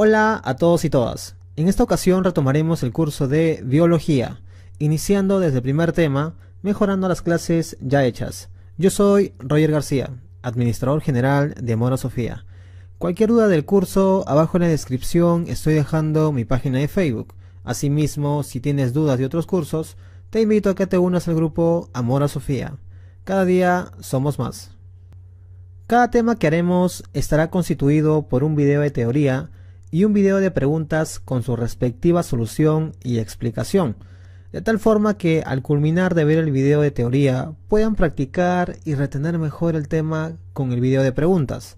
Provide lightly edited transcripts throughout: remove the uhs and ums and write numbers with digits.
Hola a todos y todas. En esta ocasión retomaremos el curso de Biología, iniciando desde el primer tema, mejorando las clases ya hechas. Yo soy Roger García, administrador general de Amora Sofía. Cualquier duda del curso, abajo en la descripción estoy dejando mi página de Facebook. Asimismo, si tienes dudas de otros cursos, te invito a que te unas al grupo Amora Sofía. Cada día somos más. Cada tema que haremos estará constituido por un video de teoría y un video de preguntas con su respectiva solución y explicación, de tal forma que al culminar de ver el video de teoría puedan practicar y retener mejor el tema con el video de preguntas.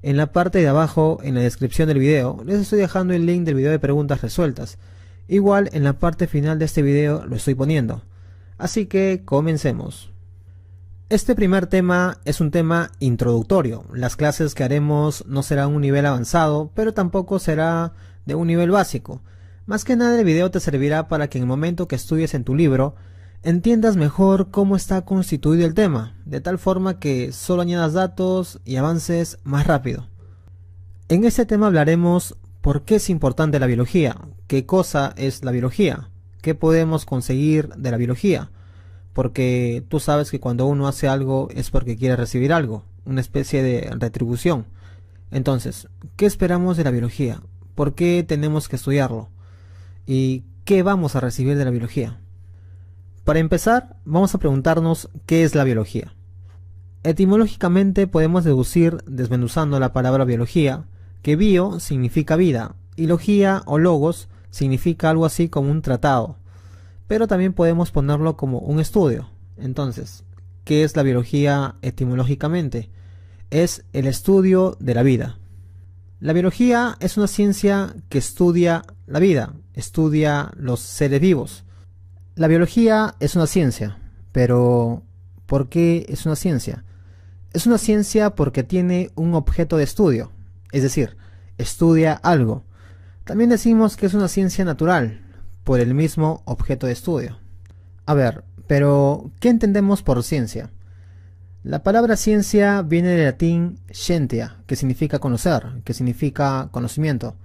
En la parte de abajo, en la descripción del video, les estoy dejando el link del video de preguntas resueltas. Igual en la parte final de este video lo estoy poniendo. Así que comencemos. Este primer tema es un tema introductorio. Las clases que haremos no serán un nivel avanzado, pero tampoco será de un nivel básico. Más que nada el video te servirá para que en el momento que estudies en tu libro, entiendas mejor cómo está constituido el tema, de tal forma que solo añadas datos y avances más rápido. En este tema hablaremos por qué es importante la biología, qué cosa es la biología, qué podemos conseguir de la biología. Porque tú sabes que cuando uno hace algo es porque quiere recibir algo, una especie de retribución. Entonces, ¿qué esperamos de la biología? ¿Por qué tenemos que estudiarlo? ¿Y qué vamos a recibir de la biología? Para empezar, vamos a preguntarnos ¿qué es la biología? Etimológicamente podemos deducir, desmenuzando la palabra biología, que bio significa vida y logía o logos significa algo así como un tratado. Pero también podemos ponerlo como un estudio. Entonces, ¿qué es la biología etimológicamente? Es el estudio de la vida. La biología es una ciencia que estudia la vida, estudia los seres vivos. La biología es una ciencia, pero ¿por qué es una ciencia? Es una ciencia porque tiene un objeto de estudio, es decir, estudia algo. También decimos que es una ciencia natural, por el mismo objeto de estudio. A ver, pero ¿qué entendemos por ciencia? La palabra ciencia viene del latín scientia, que significa conocer, que significa conocimiento.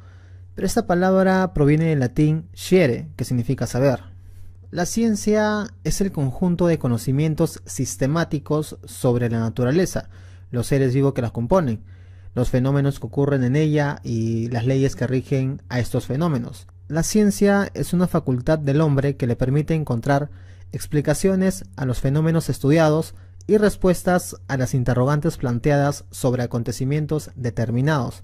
Pero esta palabra proviene del latín sciere, que significa saber. La ciencia es el conjunto de conocimientos sistemáticos sobre la naturaleza, los seres vivos que la componen, los fenómenos que ocurren en ella y las leyes que rigen a estos fenómenos. La ciencia es una facultad del hombre que le permite encontrar explicaciones a los fenómenos estudiados y respuestas a las interrogantes planteadas sobre acontecimientos determinados.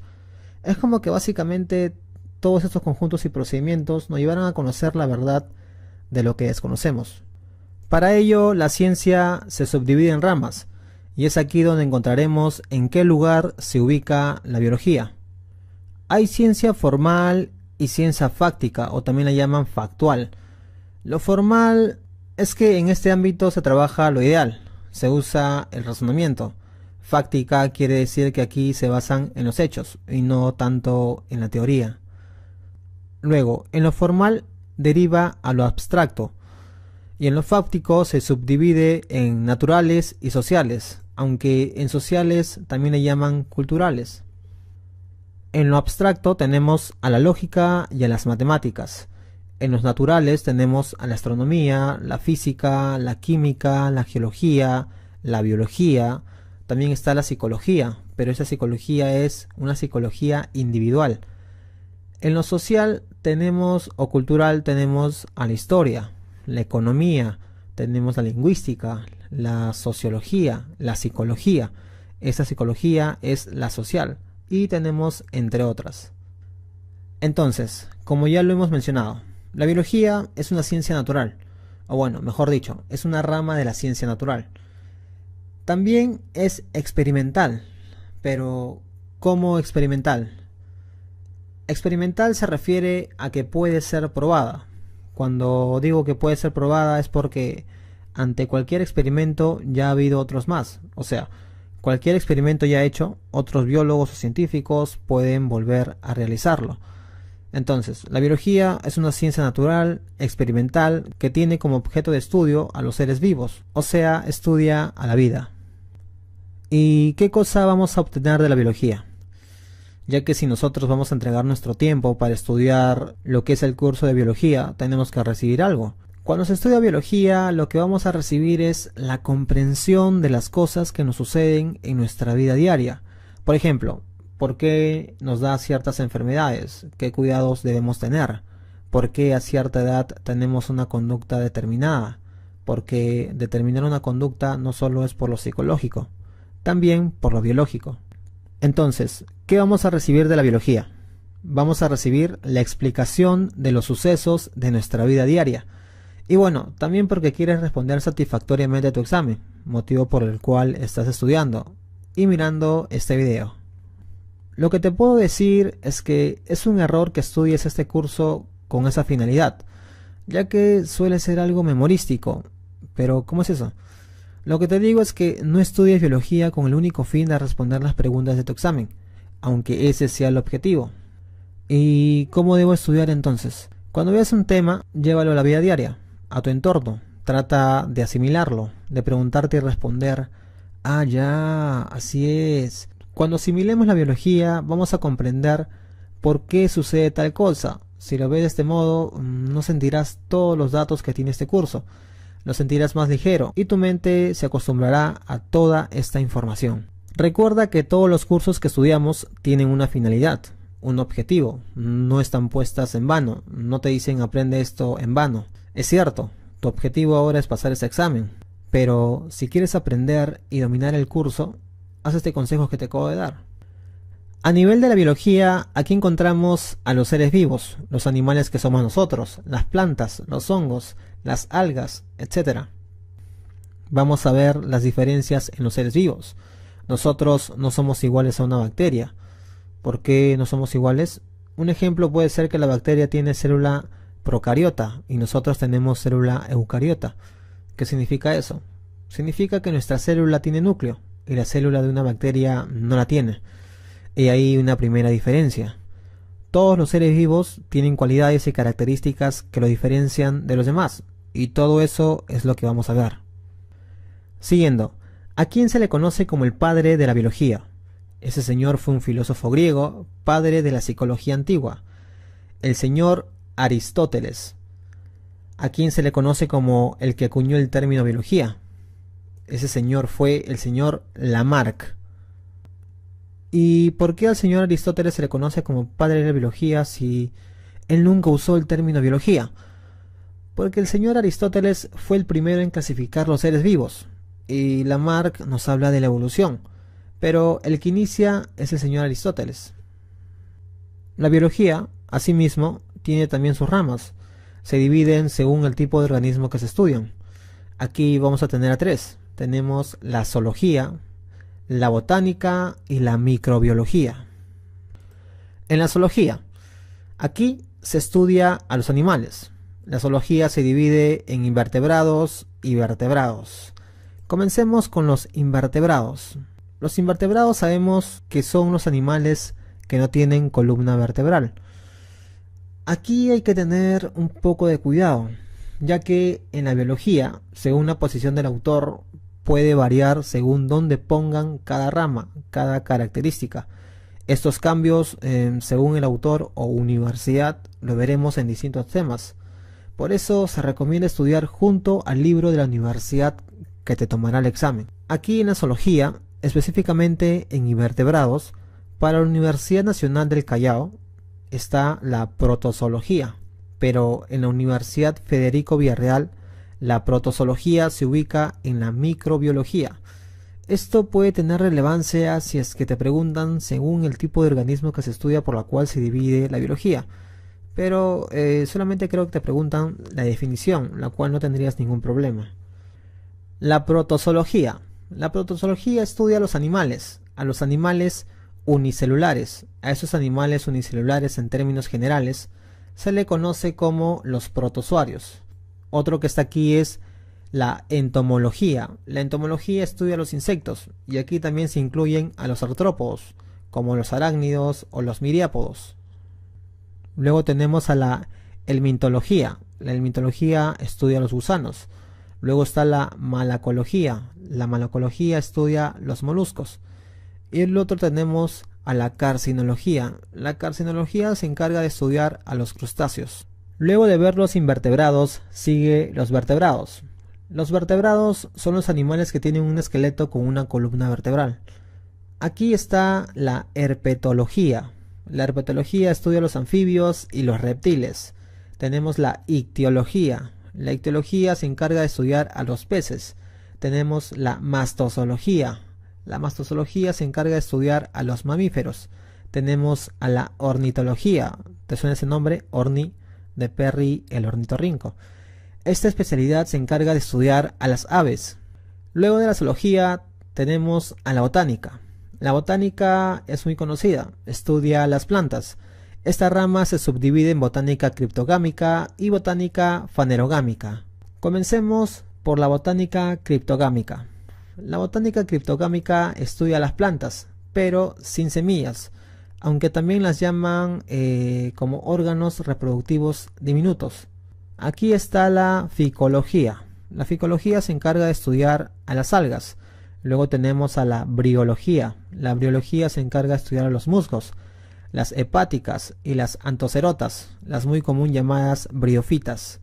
Es como que básicamente todos estos conjuntos y procedimientos nos llevarán a conocer la verdad de lo que desconocemos. Para ello, la ciencia se subdivide en ramas, y es aquí donde encontraremos en qué lugar se ubica la biología. Hay ciencia formal y ciencia fáctica, o también la llaman factual. Lo formal es que en este ámbito se trabaja lo ideal, se usa el razonamiento. Fáctica quiere decir que aquí se basan en los hechos y no tanto en la teoría. Luego, en lo formal deriva a lo abstracto, y en lo fáctico se subdivide en naturales y sociales, aunque en sociales también le llaman culturales. En lo abstracto tenemos a la lógica y a las matemáticas. En los naturales tenemos a la astronomía, la física, la química, la geología, la biología. También está la psicología, pero esa psicología es una psicología individual. En lo social tenemos o cultural tenemos a la historia, la economía, tenemos la lingüística, la sociología, la psicología. Esa psicología es la social. Y tenemos entre otras. Entonces, como ya lo hemos mencionado, la biología es una ciencia natural, o bueno, mejor dicho, es una rama de la ciencia natural. También es experimental, pero ¿cómo experimental? Experimental se refiere a que puede ser probada. Cuando digo que puede ser probada es porque ante cualquier experimento ya ha habido otros más, o sea, cualquier experimento ya hecho, otros biólogos o científicos pueden volver a realizarlo. Entonces, la biología es una ciencia natural, experimental, que tiene como objeto de estudio a los seres vivos, o sea, estudia a la vida. ¿Y qué cosa vamos a obtener de la biología? ya que si nosotros vamos a entregar nuestro tiempo para estudiar lo que es el curso de biología, tenemos que recibir algo. Cuando se estudia biología, lo que vamos a recibir es la comprensión de las cosas que nos suceden en nuestra vida diaria. Por ejemplo, ¿por qué nos da ciertas enfermedades? ¿Qué cuidados debemos tener? ¿Por qué a cierta edad tenemos una conducta determinada? Porque determinar una conducta no solo es por lo psicológico, también por lo biológico. Entonces, ¿qué vamos a recibir de la biología? Vamos a recibir la explicación de los sucesos de nuestra vida diaria. Y bueno, también porque quieres responder satisfactoriamente a tu examen, motivo por el cual estás estudiando y mirando este video. Lo que te puedo decir es que es un error que estudies este curso con esa finalidad, ya que suele ser algo memorístico. Pero, ¿cómo es eso? Lo que te digo es que no estudies biología con el único fin de responder las preguntas de tu examen, aunque ese sea el objetivo. ¿Y cómo debo estudiar entonces? Cuando veas un tema, llévalo a la vida diaria, a tu entorno. Trata de asimilarlo, de preguntarte y responder, ah, ya, así es. Cuando asimilemos la biología, vamos a comprender por qué sucede tal cosa. Si lo ves de este modo, no sentirás todos los datos que tiene este curso. Lo sentirás más ligero y tu mente se acostumbrará a toda esta información. Recuerda que todos los cursos que estudiamos tienen una finalidad, un objetivo. No están puestas en vano. No te dicen aprende esto en vano. Es cierto, tu objetivo ahora es pasar ese examen. Pero si quieres aprender y dominar el curso, haz este consejo que te acabo de dar. A nivel de la biología, aquí encontramos a los seres vivos, los animales que somos nosotros, las plantas, los hongos, las algas, etc. Vamos a ver las diferencias en los seres vivos. Nosotros no somos iguales a una bacteria. ¿Por qué no somos iguales? Un ejemplo puede ser que la bacteria tiene célula procariota y nosotros tenemos célula eucariota. ¿Qué significa eso? Significa que nuestra célula tiene núcleo y la célula de una bacteria no la tiene. Y hay una primera diferencia. Todos los seres vivos tienen cualidades y características que lo diferencian de los demás, y todo eso es lo que vamos a ver. Siguiendo, ¿a quién se le conoce como el padre de la biología? Ese señor fue un filósofo griego, padre de la psicología antigua, el señor Aristóteles. ¿A quién se le conoce como el que acuñó el término biología? Ese señor fue el señor Lamarck. ¿Y por qué al señor Aristóteles se le conoce como padre de la biología si él nunca usó el término biología? Porque el señor Aristóteles fue el primero en clasificar los seres vivos, y Lamarck nos habla de la evolución, pero el que inicia es el señor Aristóteles. La biología, asimismo, tiene también sus ramas. Se dividen según el tipo de organismo que se estudian. Aquí vamos a tener a tres. Tenemos la zoología, la botánica y la microbiología. En la zoología, aquí se estudia a los animales. La zoología se divide en invertebrados y vertebrados. Comencemos con los invertebrados. Los invertebrados sabemos que son los animales que no tienen columna vertebral. Aquí hay que tener un poco de cuidado, ya que en la biología, según la posición del autor, puede variar según dónde pongan cada rama, cada característica. Estos cambios, según el autor o universidad, lo veremos en distintos temas. Por eso se recomienda estudiar junto al libro de la universidad que te tomará el examen. Aquí en la zoología, específicamente en invertebrados, para la Universidad Nacional del Callao está la protozoología, pero en la Universidad Federico Villarreal la protozoología se ubica en la microbiología. Esto puede tener relevancia si es que te preguntan según el tipo de organismo que se estudia por la cual se divide la biología, pero solamente creo que te preguntan la definición, la cual no tendrías ningún problema. La protozoología. La protozoología estudia a los animales unicelulares. A esos animales unicelulares, en términos generales, se le conoce como los protozoarios. Otro que está aquí es la entomología. La entomología estudia a los insectos, y aquí también se incluyen a los artrópodos, como los arácnidos o los miriápodos. Luego tenemos a la helmintología. La helmintología estudia a los gusanos. Luego está la malacología. La malacología estudia los moluscos. Y el otro tenemos a la carcinología. La carcinología se encarga de estudiar a los crustáceos. Luego de ver los invertebrados, sigue los vertebrados. Los vertebrados son los animales que tienen un esqueleto con una columna vertebral. Aquí está la herpetología. La herpetología estudia los anfibios y los reptiles. Tenemos la ictiología. La ictiología se encarga de estudiar a los peces. Tenemos la mastozoología. La mastozoología se encarga de estudiar a los mamíferos. Tenemos a la ornitología. ¿Te suena ese nombre? Orni, de Perry el ornitorrinco. Esta especialidad se encarga de estudiar a las aves. Luego de la zoología tenemos a la botánica. La botánica es muy conocida, estudia las plantas. Esta rama se subdivide en botánica criptogámica y botánica fanerogámica. Comencemos por la botánica criptogámica. La botánica criptogámica estudia las plantas, pero sin semillas, aunque también las llaman como órganos reproductivos diminutos. Aquí está la ficología. La ficología se encarga de estudiar a las algas. Luego tenemos a la briología. La briología se encarga de estudiar a los musgos, las hepáticas y las antocerotas, las muy común llamadas briofitas.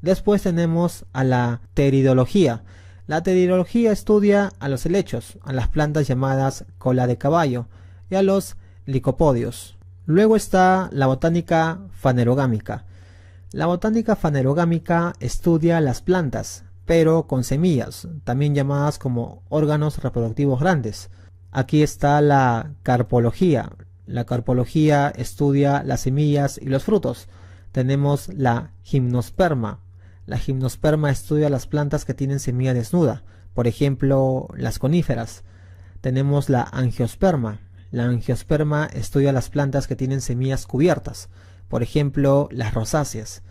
Después tenemos a la pteridología. La pteridología estudia a los helechos, a las plantas llamadas cola de caballo y a los licopodios. Luego está la botánica fanerogámica. La botánica fanerogámica estudia las plantas, pero con semillas, también llamadas como órganos reproductivos grandes. Aquí está la carpología. La carpología estudia las semillas y los frutos. Tenemos la gimnosperma. La gimnosperma estudia las plantas que tienen semilla desnuda, por ejemplo, las coníferas. Tenemos la angiosperma. La angiosperma estudia las plantas que tienen semillas cubiertas, por ejemplo, las rosáceas.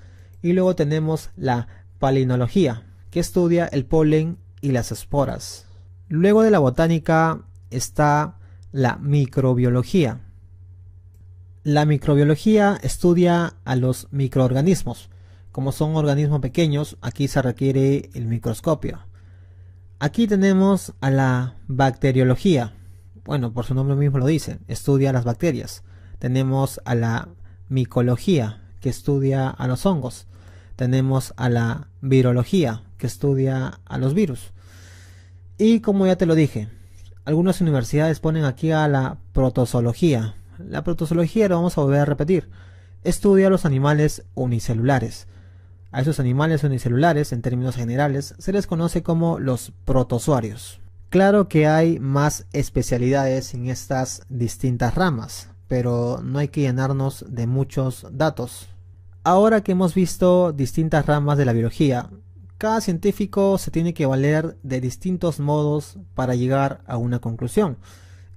Y luego tenemos la palinología, que estudia el polen y las esporas. Luego de la botánica está la microbiología. La microbiología estudia a los microorganismos. Como son organismos pequeños, aquí se requiere el microscopio. Aquí tenemos a la bacteriología. Bueno, por su nombre mismo lo dice, estudia las bacterias. Tenemos a la micología, que estudia a los hongos. Tenemos a la virología, que estudia a los virus. Y como ya te lo dije, algunas universidades ponen aquí a la protozoología. La protozoología, lo vamos a volver a repetir, estudia a los animales unicelulares. A esos animales unicelulares, en términos generales, se les conoce como los protozoarios. Claro que hay más especialidades en estas distintas ramas, pero no hay que llenarnos de muchos datos. Ahora que hemos visto distintas ramas de la biología, cada científico se tiene que valer de distintos modos para llegar a una conclusión,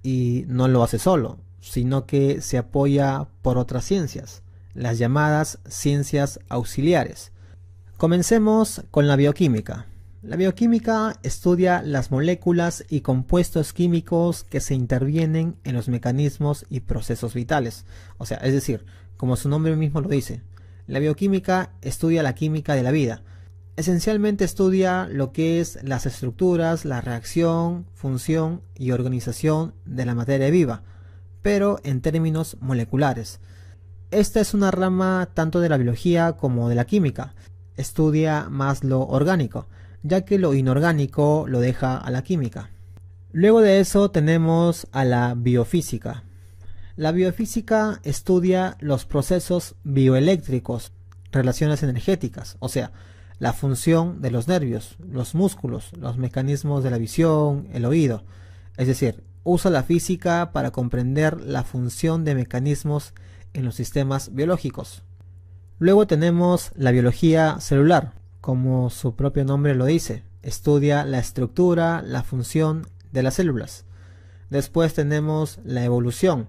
y no lo hace solo, sino que se apoya por otras ciencias, las llamadas ciencias auxiliares. Comencemos con la bioquímica. La bioquímica estudia las moléculas y compuestos químicos que se intervienen en los mecanismos y procesos vitales. O sea, es decir, como su nombre mismo lo dice, la bioquímica estudia la química de la vida. Esencialmente estudia lo que es las estructuras, la reacción, función y organización de la materia viva, pero en términos moleculares. Esta es una rama tanto de la biología como de la química. Estudia más lo orgánico, ya que lo inorgánico lo deja a la química. Luego de eso tenemos a la biofísica. La biofísica estudia los procesos bioeléctricos, relaciones energéticas, o sea, la función de los nervios, los músculos, los mecanismos de la visión, el oído. Es decir, usa la física para comprender la función de mecanismos en los sistemas biológicos. Luego tenemos la biología celular, como su propio nombre lo dice, estudia la estructura, la función de las células. Después tenemos la evolución.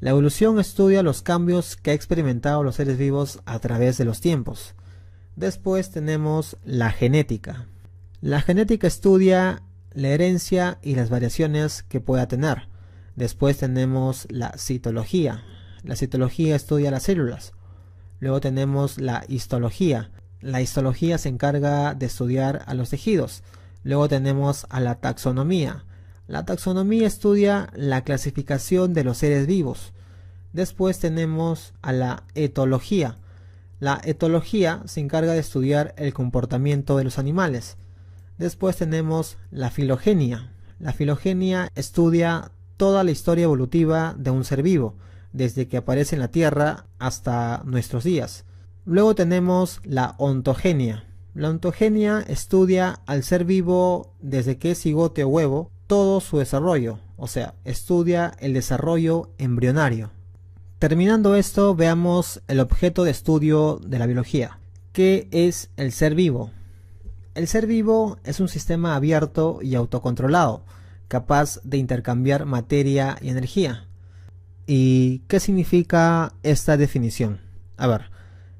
La evolución estudia los cambios que han experimentado los seres vivos a través de los tiempos. Después tenemos la genética. La genética estudia la herencia y las variaciones que pueda tener. Después tenemos la citología. La citología estudia las células. Luego tenemos la histología. La histología se encarga de estudiar a los tejidos. Luego tenemos a la taxonomía. La taxonomía estudia la clasificación de los seres vivos. Después tenemos a la etología. La etología se encarga de estudiar el comportamiento de los animales. Después tenemos la filogenia. La filogenia estudia toda la historia evolutiva de un ser vivo, desde que aparece en la Tierra hasta nuestros días. Luego tenemos la ontogenia. La ontogenia estudia al ser vivo desde que es cigote o huevo, todo su desarrollo, o sea, estudia el desarrollo embrionario. Terminando esto, veamos el objeto de estudio de la biología. ¿Qué es el ser vivo? El ser vivo es un sistema abierto y autocontrolado, capaz de intercambiar materia y energía. ¿Y qué significa esta definición? A ver,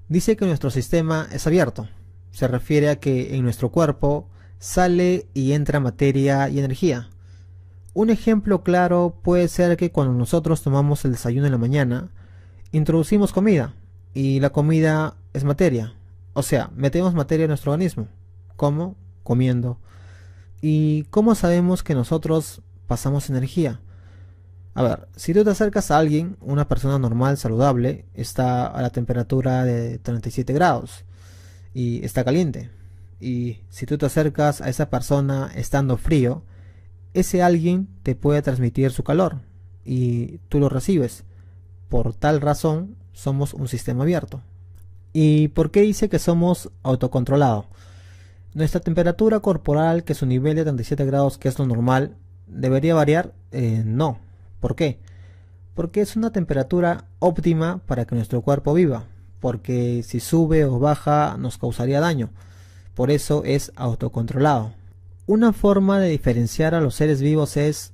dice que nuestro sistema es abierto. Se refiere a que en nuestro cuerpo sale y entra materia y energía. Un ejemplo claro puede ser que cuando nosotros tomamos el desayuno en la mañana, introducimos comida, y la comida es materia. O sea, metemos materia en nuestro organismo. ¿Cómo? Comiendo. ¿Y cómo sabemos que nosotros pasamos energía? A ver, si tú te acercas a alguien, una persona normal, saludable, está a la temperatura de 37 grados y está caliente. Y si tú te acercas a esa persona estando frío, ese alguien te puede transmitir su calor y tú lo recibes. Por tal razón, somos un sistema abierto. ¿Y por qué dice que somos autocontrolados? Nuestra temperatura corporal, que es un nivel de 37 grados, que es lo normal, ¿debería variar? No. ¿Por qué? Porque es una temperatura óptima para que nuestro cuerpo viva, porque si sube o baja nos causaría daño. Por eso es autocontrolado. Una forma de diferenciar a los seres vivos es: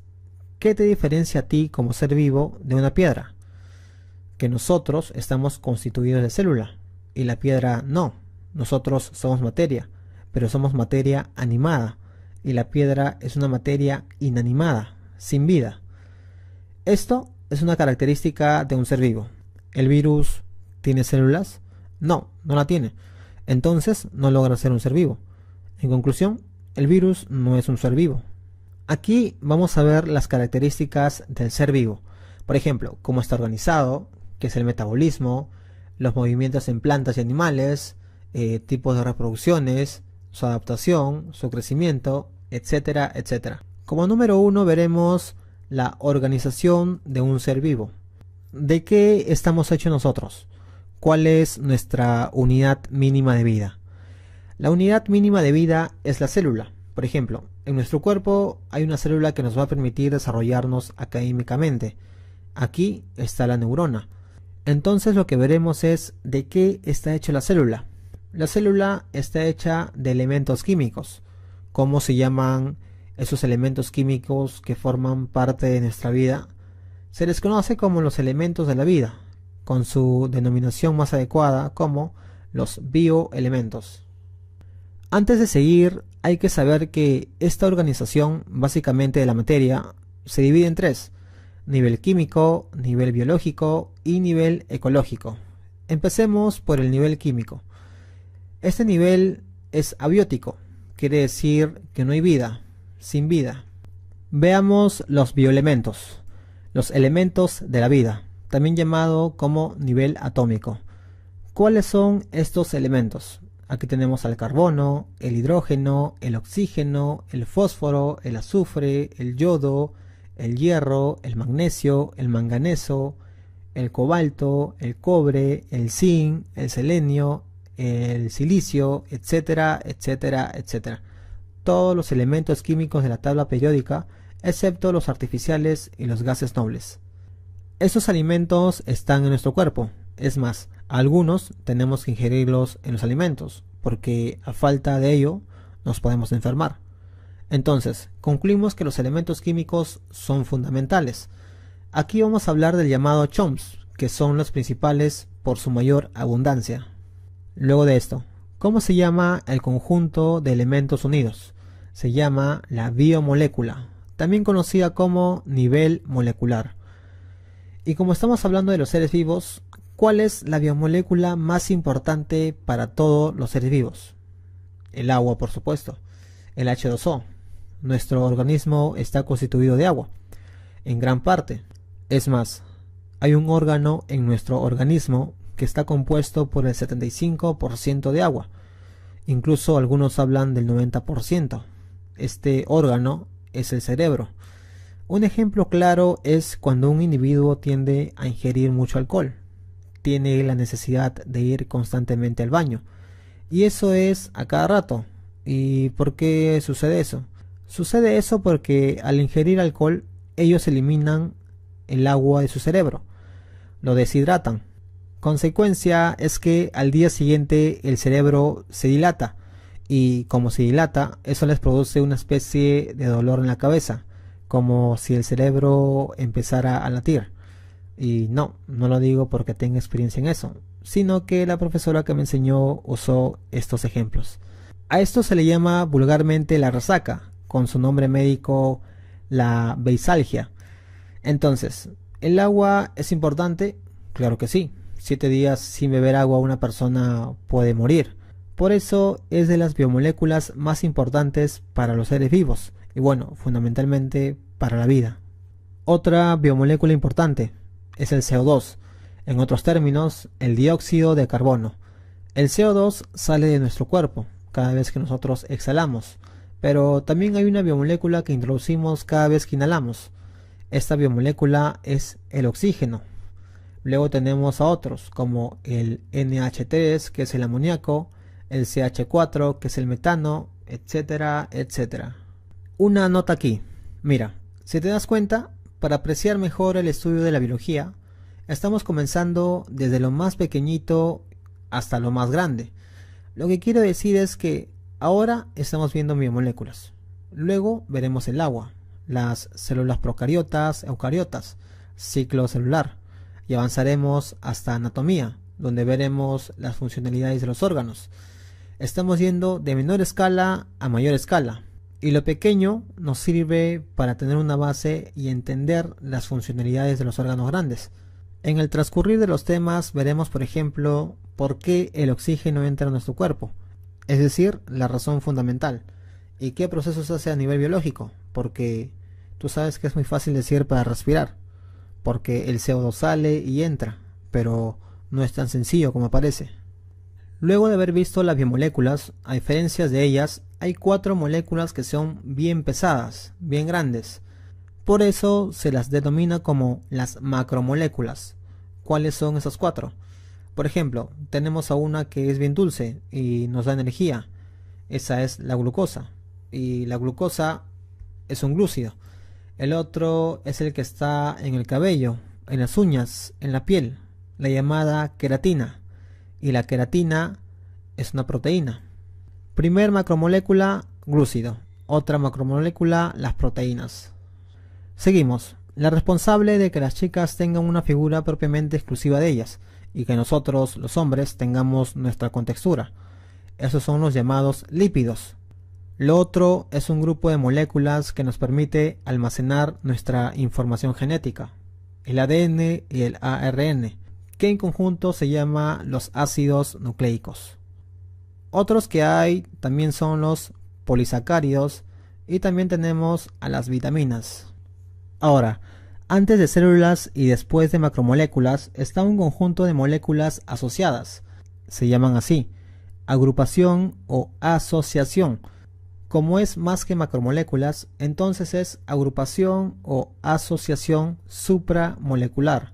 ¿qué te diferencia a ti como ser vivo de una piedra? Que nosotros estamos constituidos de célula y la piedra no. Nosotros somos materia, pero somos materia animada y la piedra es una materia inanimada, sin vida. Esto es una característica de un ser vivo. ¿El virus tiene células? No, no la tiene. Entonces no logra ser un ser vivo. En conclusión, el virus no es un ser vivo. Aquí vamos a ver las características del ser vivo. Por ejemplo, cómo está organizado, qué es el metabolismo, los movimientos en plantas y animales, tipos de reproducciones, su adaptación, su crecimiento, etcétera, etcétera. Como número 1 veremos la organización de un ser vivo. ¿De qué estamos hechos nosotros? ¿Cuál es nuestra unidad mínima de vida? La unidad mínima de vida es la célula. Por ejemplo, en nuestro cuerpo hay una célula que nos va a permitir desarrollarnos académicamente. Aquí está la neurona. Entonces lo que veremos es de qué está hecha la célula. La célula está hecha de elementos químicos. ¿Cómo se llaman esos elementos químicos que forman parte de nuestra vida? Se les conoce como los elementos de la vida, con su denominación más adecuada como los bioelementos. Antes de seguir, hay que saber que esta organización básicamente de la materia se divide en tres: nivel químico, nivel biológico y nivel ecológico. Empecemos por el nivel químico. Este nivel es abiótico, quiere decir que no hay vida, sin vida. Veamos los bioelementos, los elementos de la vida, también llamado como nivel atómico. ¿Cuáles son estos elementos? Aquí tenemos al carbono, el hidrógeno, el oxígeno, el fósforo, el azufre, el yodo, el hierro, el magnesio, el manganeso, el cobalto, el cobre, el zinc, el selenio, el silicio, etcétera, etcétera, etcétera. Todos los elementos químicos de la tabla periódica, excepto los artificiales y los gases nobles. Estos alimentos están en nuestro cuerpo. Es más, algunos tenemos que ingerirlos en los alimentos, porque a falta de ello nos podemos enfermar. Entonces, concluimos que los elementos químicos son fundamentales. Aquí vamos a hablar del llamado CHOMS, que son los principales por su mayor abundancia. Luego de esto, ¿cómo se llama el conjunto de elementos unidos? Se llama la biomolécula, también conocida como nivel molecular. Y como estamos hablando de los seres vivos, ¿cuál es la biomolécula más importante para todos los seres vivos? El agua, por supuesto, el H2O. nuestro organismo está constituido de agua, en gran parte. Es más, hay un órgano en nuestro organismo que está compuesto por el 75% de agua. Incluso algunos hablan del 90%. Este órgano es el cerebro. Un ejemplo claro es cuando un individuo tiende a ingerir mucho alcohol. Tiene la necesidad de ir constantemente al baño. Y eso es a cada rato. ¿Y por qué sucede eso? Sucede eso porque al ingerir alcohol, ellos eliminan el agua de su cerebro. Lo deshidratan. Consecuencia es que al día siguiente el cerebro se dilata. Y como se dilata, eso les produce una especie de dolor en la cabeza, como si el cerebro empezara a latir. Y no lo digo porque tenga experiencia en eso, sino que la profesora que me enseñó usó estos ejemplos. A esto se le llama vulgarmente la resaca, con su nombre médico la beisalgia. Entonces, ¿el agua es importante? Claro que sí. 7 días sin beber agua una persona puede morir. Por eso es de las biomoléculas más importantes para los seres vivos y bueno, fundamentalmente para la vida. Otra biomolécula importante es el CO2, en otros términos, el dióxido de carbono. El CO2 sale de nuestro cuerpo cada vez que nosotros exhalamos, pero también hay una biomolécula que introducimos cada vez que inhalamos. Esta biomolécula es el oxígeno. Luego tenemos a otros como el NH3, que es el amoníaco, el CH4, que es el metano, etcétera, etcétera. Una nota aquí. Mira, si te das cuenta, para apreciar mejor el estudio de la biología, estamos comenzando desde lo más pequeñito hasta lo más grande. Lo que quiero decir es que ahora estamos viendo biomoléculas. Luego veremos el agua, las células procariotas, eucariotas, ciclo celular. Y avanzaremos hasta anatomía, donde veremos las funcionalidades de los órganos. Estamos yendo de menor escala a mayor escala. Y lo pequeño nos sirve para tener una base y entender las funcionalidades de los órganos grandes. En el transcurrir de los temas veremos, por ejemplo, por qué el oxígeno entra en nuestro cuerpo. Es decir, la razón fundamental. Y qué procesos hace a nivel biológico. Porque tú sabes que es muy fácil decir para respirar. Porque el CO2 sale y entra, pero no es tan sencillo como parece. Luego de haber visto las biomoléculas, a diferencia de ellas, hay 4 moléculas que son bien pesadas, bien grandes. Por eso se las denomina como las macromoléculas. ¿Cuáles son esas 4? Por ejemplo, tenemos a una que es bien dulce y nos da energía. Esa es la glucosa. Y la glucosa es un glúcido. El otro es el que está en el cabello, en las uñas, en la piel, la llamada queratina. Y la queratina es una proteína. Primer macromolécula, glúcido. Otra macromolécula, las proteínas. Seguimos. La responsable de que las chicas tengan una figura propiamente exclusiva de ellas y que nosotros, los hombres, tengamos nuestra contextura. Esos son los llamados lípidos. Lo otro es un grupo de moléculas que nos permite almacenar nuestra información genética, el ADN y el ARN, que en conjunto se llama los ácidos nucleicos. Otros que hay también son los polisacáridos y también tenemos a las vitaminas. Ahora, antes de células y después de macromoléculas está un conjunto de moléculas asociadas. Se llaman así, agrupación o asociación. Como es más que macromoléculas, entonces es agrupación o asociación supramolecular.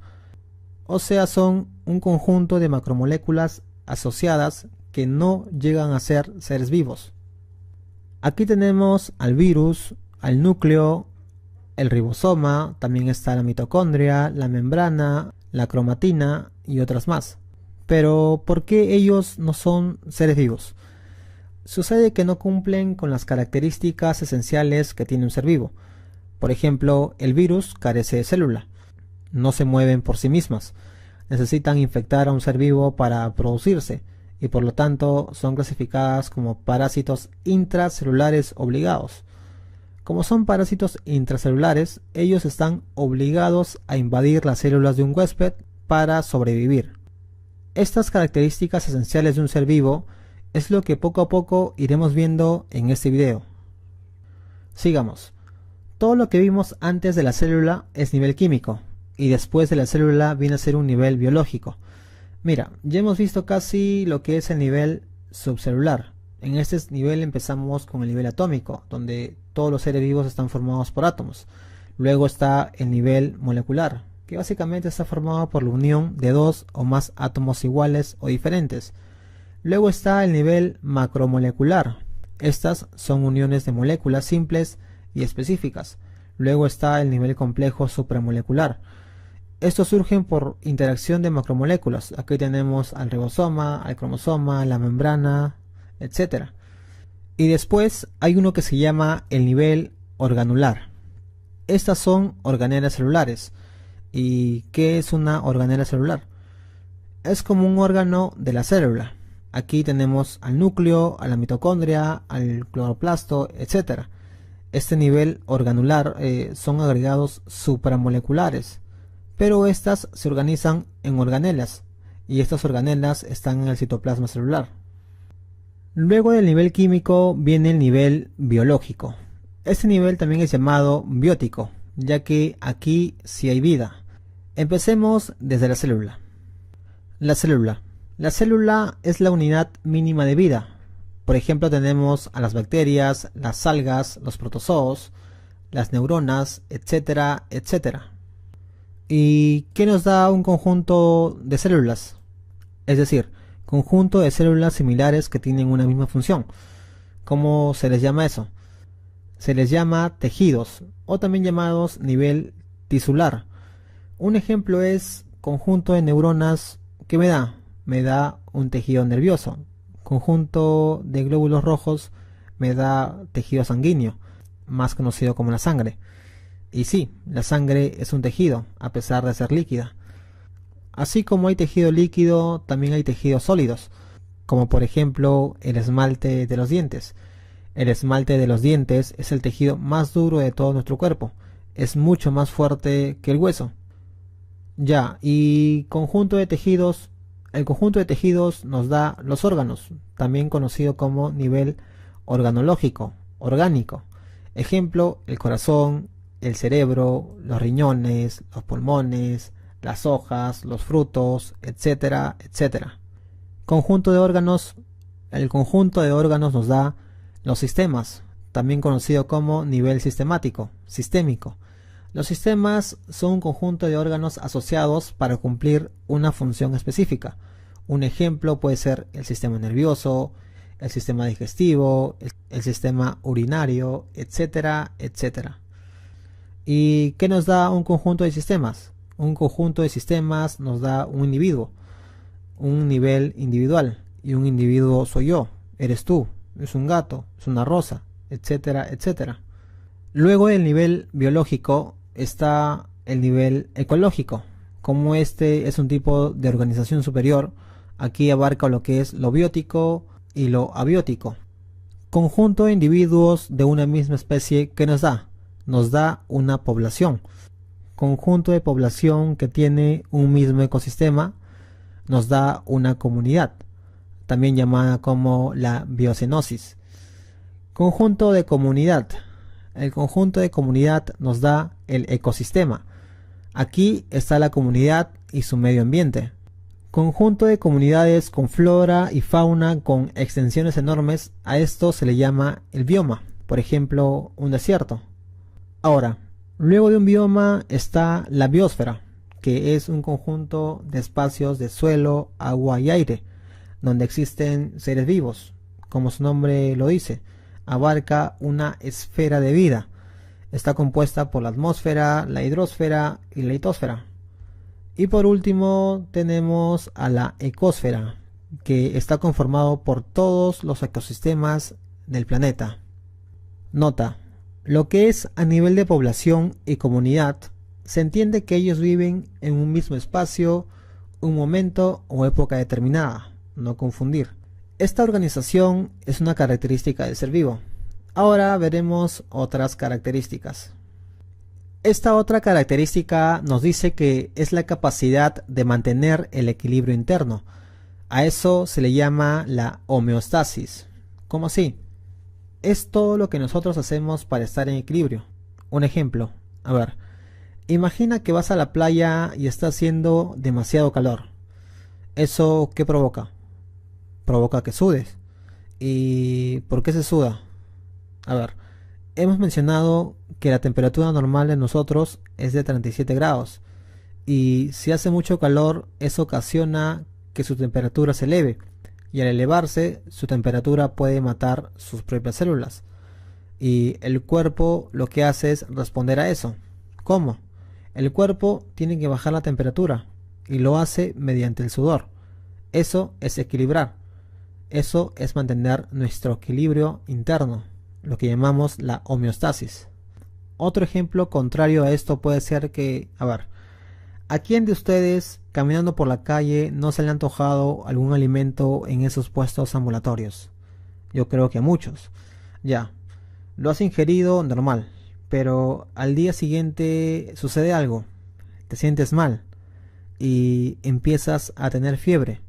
O sea, son un conjunto de macromoléculas asociadas que no llegan a ser seres vivos. Aquí tenemos al virus, al núcleo, el ribosoma, también está la mitocondria, la membrana, la cromatina y otras más. Pero, ¿por qué ellos no son seres vivos? Sucede que no cumplen con las características esenciales que tiene un ser vivo. Por ejemplo, el virus carece de célula. No se mueven por sí mismas. Necesitan infectar a un ser vivo para producirse y por lo tanto son clasificadas como parásitos intracelulares obligados. Como son parásitos intracelulares, ellos están obligados a invadir las células de un huésped para sobrevivir. Estas características esenciales de un ser vivo es lo que poco a poco iremos viendo en este video. Sigamos. Todo lo que vimos antes de la célula es nivel químico, y después de la célula viene a ser un nivel biológico. Mira, ya hemos visto casi lo que es el nivel subcelular. En este nivel empezamos con el nivel atómico, donde todos los seres vivos están formados por átomos. Luego está el nivel molecular, que básicamente está formado por la unión de dos o más átomos iguales o diferentes. Luego está el nivel macromolecular. Estas son uniones de moléculas simples y específicas. Luego está el nivel complejo supramolecular. Estos surgen por interacción de macromoléculas. Aquí tenemos al ribosoma, al cromosoma, la membrana, etc. Y después hay uno que se llama el nivel organular. Estas son organelas celulares. ¿Y qué es una organela celular? Es como un órgano de la célula. Aquí tenemos al núcleo, a la mitocondria, al cloroplasto, etc. Este nivel organular son agregados supramoleculares, pero estas se organizan en organelas, y estas organelas están en el citoplasma celular. Luego del nivel químico viene el nivel biológico. Este nivel también es llamado biótico, ya que aquí sí hay vida. Empecemos desde la célula. La célula. La célula es la unidad mínima de vida. Por ejemplo, tenemos a las bacterias, las algas, los protozoos, las neuronas, etcétera, etcétera. ¿Y qué nos da un conjunto de células? Es decir, conjunto de células similares que tienen una misma función. ¿Cómo se les llama eso? Se les llama tejidos, o también llamados nivel tisular. Un ejemplo es conjunto de neuronas. ¿Qué me da? Me da un tejido nervioso. Conjunto de glóbulos rojos me da tejido sanguíneo, más conocido como la sangre. Y sí, la sangre es un tejido, a pesar de ser líquida. Así como hay tejido líquido, también hay tejidos sólidos, como por ejemplo el esmalte de los dientes. El esmalte de los dientes es el tejido más duro de todo nuestro cuerpo. Es mucho más fuerte que el hueso. Ya, y conjunto de tejidos. El conjunto de tejidos nos da los órganos, también conocido como nivel organológico, orgánico. Ejemplo, el corazón, el cerebro, los riñones, los pulmones, las hojas, los frutos, etcétera, etcétera. Conjunto de órganos. El conjunto de órganos nos da los sistemas, también conocido como nivel sistemático, sistémico. Los sistemas son un conjunto de órganos asociados para cumplir una función específica. Un ejemplo puede ser el sistema nervioso, el sistema digestivo, el sistema urinario, etcétera, etcétera. ¿Y qué nos da un conjunto de sistemas? Un conjunto de sistemas nos da un individuo, un nivel individual. Y un individuo soy yo, eres tú, es un gato, es una rosa, etcétera, etcétera. Luego del nivel biológico está el nivel ecológico. Como este es un tipo de organización superior, aquí abarca lo que es lo biótico y lo abiótico. Conjunto de individuos de una misma especie que nos da. Nos da una población. Conjunto de población que tiene un mismo ecosistema nos da una comunidad, también llamada como la biocenosis. Conjunto de comunidad. El conjunto de comunidad nos da el ecosistema. Aquí está la comunidad y su medio ambiente. Conjunto de comunidades con flora y fauna con extensiones enormes, a esto se le llama el bioma, por ejemplo, un desierto. Ahora, luego de un bioma está la biosfera, que es un conjunto de espacios de suelo, agua y aire, donde existen seres vivos, como su nombre lo dice. Abarca una esfera de vida. Está compuesta por la atmósfera, la hidrosfera y la litosfera. Y por último tenemos a la ecosfera, que está conformado por todos los ecosistemas del planeta. Nota: lo que es a nivel de población y comunidad, se entiende que ellos viven en un mismo espacio, un momento o época determinada, no confundir. Esta organización es una característica del ser vivo. Ahora veremos otras características. Esta otra característica nos dice que es la capacidad de mantener el equilibrio interno. A eso se le llama la homeostasis. ¿Cómo así? es todo lo que nosotros hacemos para estar en equilibrio. Un ejemplo, a ver, imagina que vas a la playa y está haciendo demasiado calor. ¿Eso qué provoca? Provoca que sudes. ¿Y por qué se suda? A ver, hemos mencionado que la temperatura normal de nosotros es de 37 grados. Y si hace mucho calor, eso ocasiona que su temperatura se eleve. Y al elevarse, su temperatura puede matar sus propias células. Y el cuerpo lo que hace es responder a eso. ¿Cómo? El cuerpo tiene que bajar la temperatura y lo hace mediante el sudor. Eso es equilibrar. Eso es mantener nuestro equilibrio interno, lo que llamamos la homeostasis. Otro ejemplo contrario a esto puede ser que, a ver, ¿a quién de ustedes caminando por la calle no se le ha antojado algún alimento en esos puestos ambulatorios? Yo creo que a muchos. Ya, lo has ingerido normal, pero al día siguiente sucede algo, te sientes mal y empiezas a tener fiebre.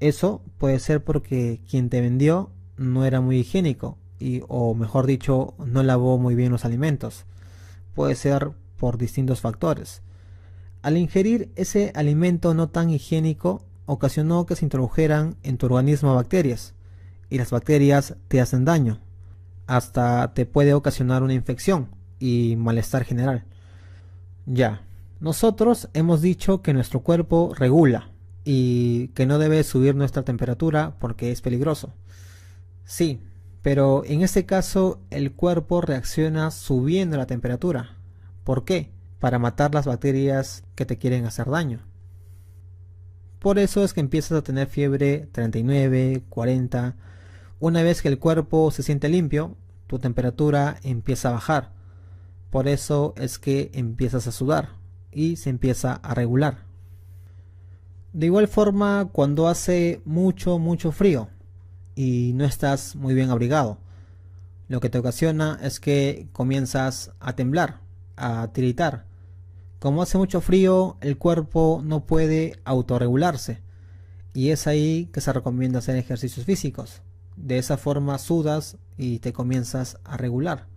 Eso puede ser porque quien te vendió no era muy higiénico o mejor dicho, no lavó muy bien los alimentos. Puede ser por distintos factores. Al ingerir ese alimento no tan higiénico, ocasionó que se introdujeran en tu organismo bacterias, y las bacterias te hacen daño. Hasta te puede ocasionar una infección y malestar general. Ya, nosotros hemos dicho que nuestro cuerpo regula y que no debe subir nuestra temperatura porque es peligroso. Sí, pero en este caso el cuerpo reacciona subiendo la temperatura. ¿Por qué? Para matar las bacterias que te quieren hacer daño. Por eso es que empiezas a tener fiebre 39, 40. Una vez que el cuerpo se siente limpio, tu temperatura empieza a bajar. Por eso es que empiezas a sudar y se empieza a regular. De igual forma, cuando hace mucho frío y no estás muy bien abrigado, lo que te ocasiona es que comienzas a temblar, a tiritar. Como hace mucho frío, el cuerpo no puede autorregularse y es ahí que se recomienda hacer ejercicios físicos. De esa forma sudas y te comienzas a regular.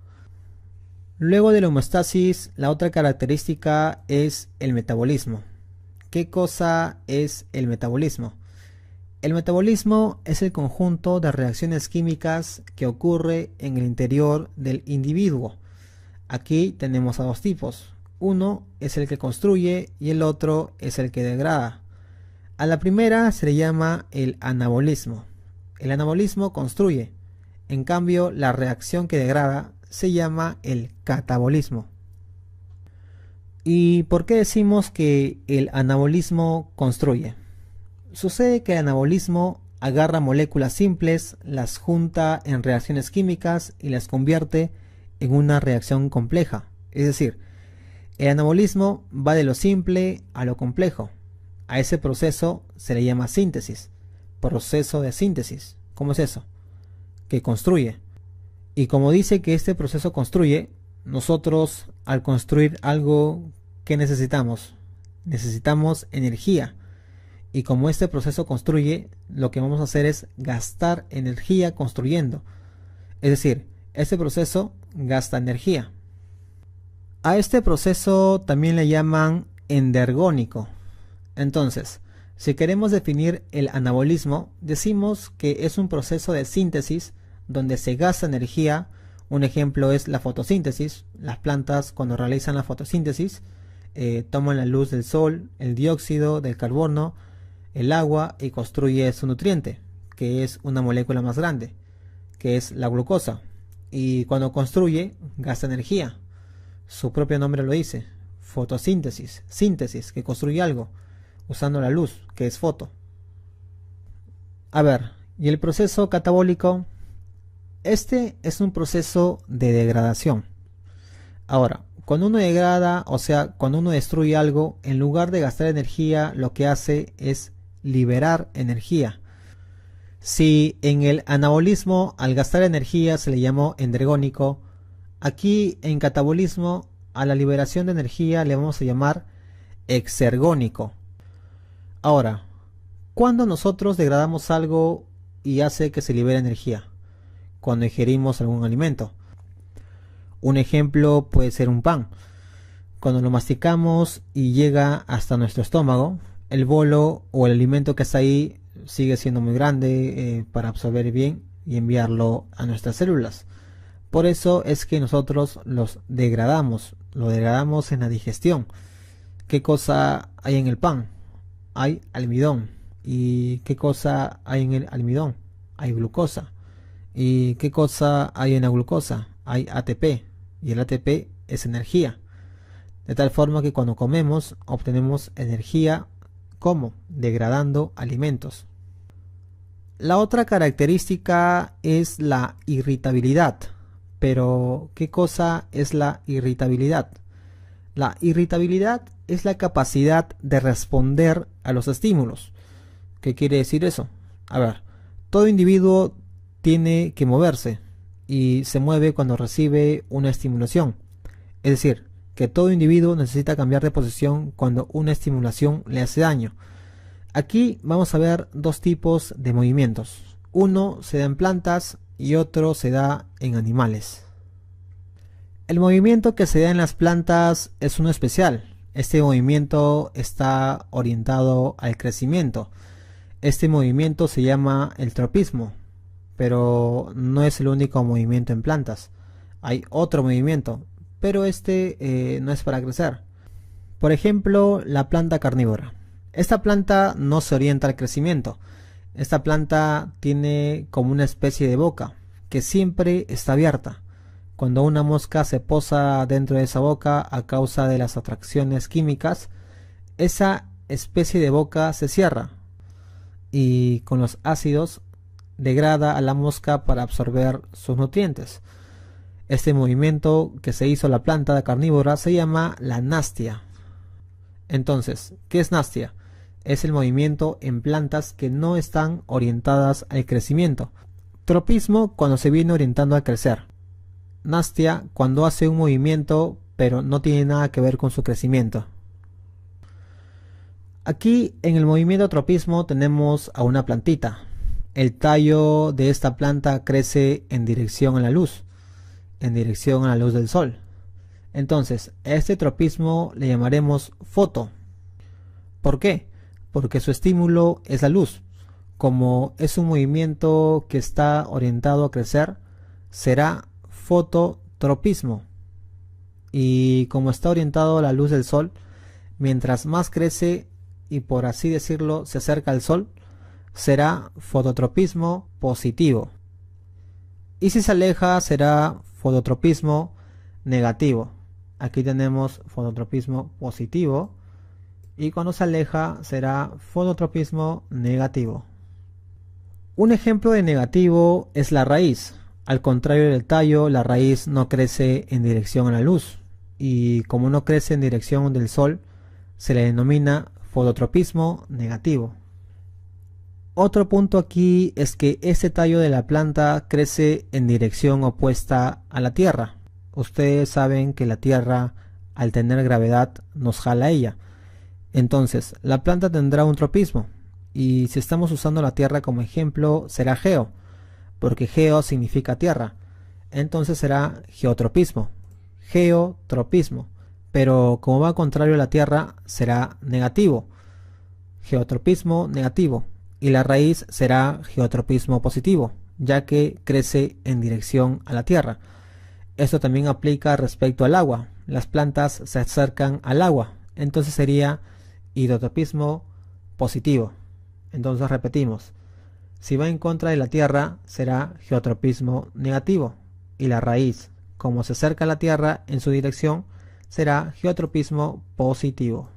Luego de la homeostasis, la otra característica es el metabolismo. ¿Qué cosa es el metabolismo? El metabolismo es el conjunto de reacciones químicas que ocurre en el interior del individuo. Aquí tenemos a dos tipos. Uno es el que construye y el otro es el que degrada. A la primera se le llama el anabolismo. El anabolismo construye. En cambio, la reacción que degrada se llama el catabolismo. ¿Y por qué decimos que el anabolismo construye? Sucede que el anabolismo agarra moléculas simples, las junta en reacciones químicas y las convierte en una reacción compleja. Es decir, el anabolismo va de lo simple a lo complejo. A ese proceso se le llama síntesis. Proceso de síntesis. ¿Cómo es eso? Que construye. Y como dice que este proceso construye, nosotros al construir algo, ¿qué necesitamos? Necesitamos energía. Y como este proceso construye, lo que vamos a hacer es gastar energía construyendo. Es decir, este proceso gasta energía. A este proceso también le llaman endergónico. Entonces, si queremos definir el anabolismo, decimos que es un proceso de síntesis donde se gasta energía. Un ejemplo es la fotosíntesis. Las plantas, cuando realizan la fotosíntesis, toman la luz del sol, el dióxido del carbono, el agua y construye su nutriente, que es una molécula más grande, que es la glucosa. Y cuando construye, gasta energía. Su propio nombre lo dice, fotosíntesis, síntesis, que construye algo, usando la luz, que es foto. A ver, ¿y el proceso catabólico? Este es un proceso de degradación. Ahora, cuando uno degrada, o sea, cuando uno destruye algo, en lugar de gastar energía, lo que hace es liberar energía. Si en el anabolismo al gastar energía se le llamó endergónico, aquí en catabolismo a la liberación de energía le vamos a llamar exergónico. Ahora, ¿cuándo nosotros degradamos algo y hace que se libere energía? cuando ingerimos algún alimento. Un ejemplo puede ser un pan. Cuando lo masticamos y llega hasta nuestro estómago, el bolo o el alimento que está ahí sigue siendo muy grande para absorber bien y enviarlo a nuestras células. Por eso es que nosotros lo degradamos en la digestión. ¿Qué cosa hay en el pan? Hay almidón. ¿Y qué cosa hay en el almidón? Hay glucosa. ¿Y qué cosa hay en la glucosa? Hay ATP. Y el ATP es energía. De tal forma que cuando comemos obtenemos energía. ¿Cómo? Degradando alimentos. La otra característica es la irritabilidad. Pero, ¿qué cosa es la irritabilidad? La irritabilidad es la capacidad de responder a los estímulos. ¿Qué quiere decir eso? A ver, todo individuo tiene que moverse y se mueve cuando recibe una estimulación. Es decir, que todo individuo necesita cambiar de posición cuando una estimulación le hace daño. Aquí vamos a ver dos tipos de movimientos. Uno se da en plantas y otro se da en animales. El movimiento que se da en las plantas es uno especial. Este movimiento está orientado al crecimiento. Este movimiento se llama el tropismo, pero no es el único movimiento en plantas. Hay otro movimiento, pero este no es para crecer. Por ejemplo, la planta carnívora. Esta planta no se orienta al crecimiento. Esta planta tiene como una especie de boca que siempre está abierta. Cuando una mosca se posa dentro de esa boca a causa de las atracciones químicas, esa especie de boca se cierra y con los ácidos degrada a la mosca para absorber sus nutrientes. Este movimiento que se hizo la planta carnívora se llama la nastia. Entonces, ¿qué es nastia? Es el movimiento en plantas que no están orientadas al crecimiento. Tropismo cuando se viene orientando a crecer. Nastia cuando hace un movimiento pero no tiene nada que ver con su crecimiento. Aquí en el movimiento tropismo tenemos a una plantita. El tallo de esta planta crece en dirección a la luz del sol. Entonces, a este tropismo le llamaremos foto. ¿Por qué? Porque su estímulo es la luz. Como es un movimiento que está orientado a crecer, será fototropismo. Y como está orientado a la luz del sol, mientras más crece y por así decirlo se acerca al sol, será fototropismo positivo. Y si se aleja será fototropismo negativo. Aquí tenemos fototropismo positivo y cuando se aleja será fototropismo negativo. Un ejemplo de negativo es la raíz. Al contrario del tallo, la raíz no crece en dirección a la luz y como no crece en dirección del sol, se le denomina fototropismo negativo. Otro punto aquí es que este tallo de la planta crece en dirección opuesta a la tierra. Ustedes saben que la tierra, al tener gravedad, nos jala a ella. Entonces, la planta tendrá un tropismo. Y si estamos usando la tierra como ejemplo, será geo, porque geo significa tierra. Entonces será geotropismo, geotropismo. Pero como va contrario a la tierra, será negativo, geotropismo negativo. Y la raíz será geotropismo positivo, ya que crece en dirección a la tierra. Esto también aplica respecto al agua. Las plantas se acercan al agua, entonces sería hidrotropismo positivo. Entonces repetimos, si va en contra de la tierra será geotropismo negativo y la raíz, como se acerca a la tierra en su dirección, será geotropismo positivo.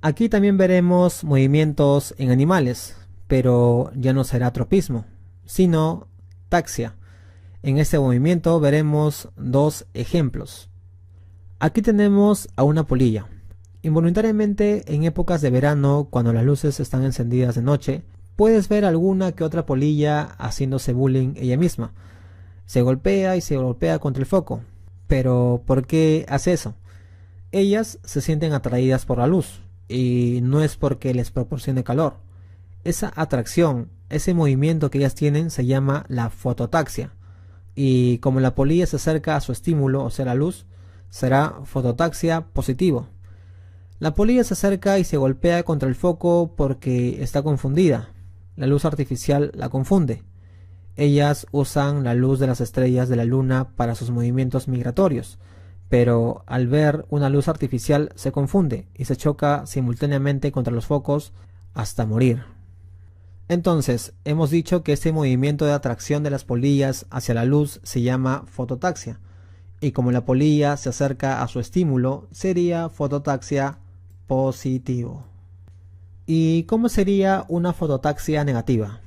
Aquí también veremos movimientos en animales, pero ya no será tropismo, sino taxia. En este movimiento veremos dos ejemplos. Aquí tenemos a una polilla. Involuntariamente en épocas de verano, cuando las luces están encendidas de noche, puedes ver alguna que otra polilla haciéndose bullying ella misma. Se golpea y se golpea contra el foco. Pero ¿por qué hace eso? Ellas se sienten atraídas por la luz y no es porque les proporcione calor. Esa atracción, ese movimiento que ellas tienen se llama la fototaxia. Y como la polilla se acerca a su estímulo, o sea la luz, será fototaxia positivo. La polilla se acerca y se golpea contra el foco porque está confundida. La luz artificial la confunde. Ellas usan la luz de las estrellas de la luna para sus movimientos migratorios, pero al ver una luz artificial se confunde y se choca simultáneamente contra los focos hasta morir. Entonces, hemos dicho que este movimiento de atracción de las polillas hacia la luz se llama fototaxia, y como la polilla se acerca a su estímulo, sería fototaxia positivo. ¿Y cómo sería una fototaxia negativa?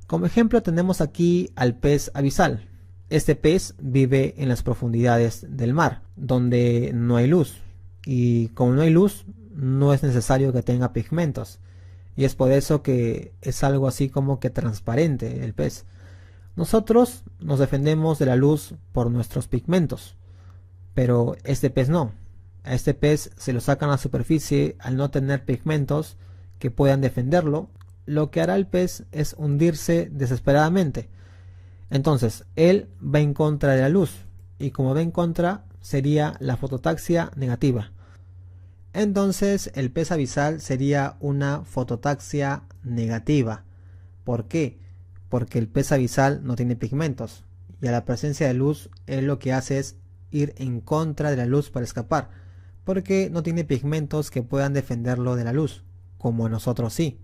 Como ejemplo tenemos aquí al pez abisal. Este pez vive en las profundidades del mar, donde no hay luz. Y como no hay luz, no es necesario que tenga pigmentos. Y es por eso que es algo así como que transparente el pez. Nosotros nos defendemos de la luz por nuestros pigmentos, pero este pez no. A este pez se lo sacan a la superficie al no tener pigmentos que puedan defenderlo. Lo que hará el pez es hundirse desesperadamente. Entonces, él va en contra de la luz, y como va en contra, sería la fototaxia negativa. Entonces, el pez abisal sería una fototaxia negativa. ¿Por qué? Porque el pez abisal no tiene pigmentos, y a la presencia de luz, él lo que hace es ir en contra de la luz para escapar, porque no tiene pigmentos que puedan defenderlo de la luz, como nosotros sí.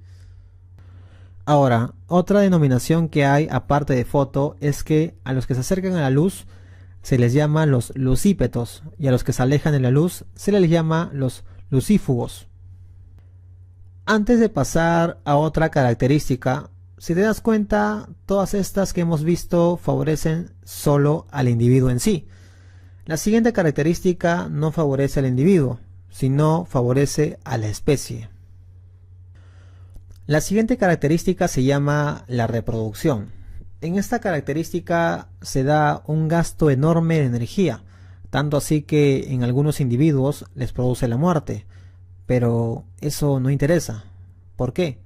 Ahora, otra denominación que hay aparte de foto es que a los que se acercan a la luz se les llama los lucípetos, y a los que se alejan de la luz se les llama los lucífugos. Antes de pasar a otra característica, si te das cuenta, todas estas que hemos visto favorecen solo al individuo en sí. La siguiente característica no favorece al individuo, sino favorece a la especie. La siguiente característica se llama la reproducción. En esta característica se da un gasto enorme de energía, tanto así que en algunos individuos les produce la muerte. Pero eso no interesa. ¿Por qué?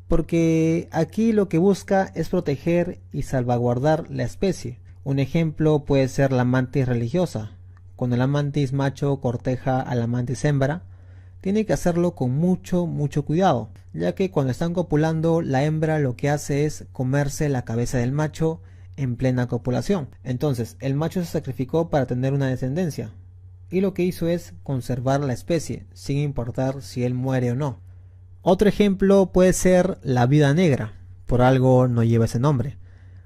Porque aquí lo que busca es proteger y salvaguardar la especie. Un ejemplo puede ser la mantis religiosa. Cuando la mantis macho corteja a la mantis hembra, tiene que hacerlo con mucho cuidado, ya que cuando están copulando, la hembra lo que hace es comerse la cabeza del macho en plena copulación. Entonces, el macho se sacrificó para tener una descendencia, y lo que hizo es conservar la especie, sin importar si él muere o no. Otro ejemplo puede ser la viuda negra, por algo no lleva ese nombre.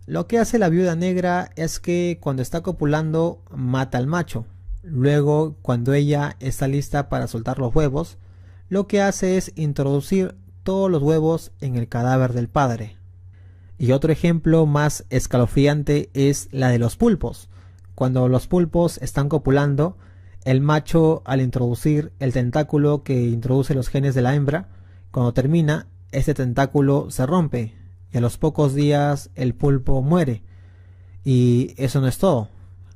Lo que hace la viuda negra es que cuando está copulando mata al macho. Luego, cuando ella está lista para soltar los huevos, lo que hace es introducir todos los huevos en el cadáver del padre. Y otro ejemplo más escalofriante es la de los pulpos. Cuando los pulpos están copulando, el macho, al introducir el tentáculo que introduce los genes de la hembra, cuando termina, este tentáculo se rompe y a los pocos días el pulpo muere. Y eso no es todo.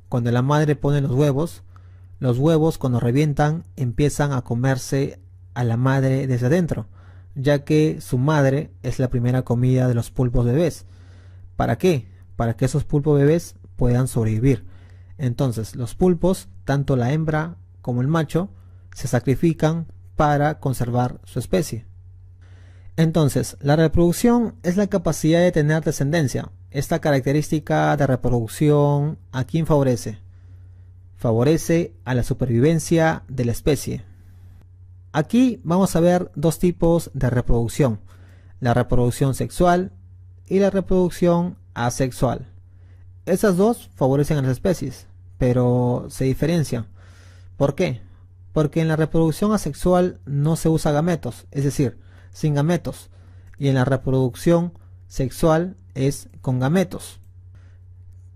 Cuando la madre pone los huevos cuando revientan empiezan a comerse a la madre desde adentro, ya que su madre es la primera comida de los pulpos bebés. ¿Para qué? Para que esos pulpos bebés puedan sobrevivir. Entonces los pulpos, tanto la hembra como el macho, se sacrifican para conservar su especie. Entonces, la reproducción es la capacidad de tener descendencia. Esta característica de reproducción, ¿a quién favorece? Favorece a la supervivencia de la especie. Aquí vamos a ver dos tipos de reproducción: la reproducción sexual y la reproducción asexual. Esas dos favorecen a las especies, pero se diferencian. ¿Por qué? Porque en la reproducción asexual no se usa gametos, es decir, sin gametos, y en la reproducción sexual es con gametos.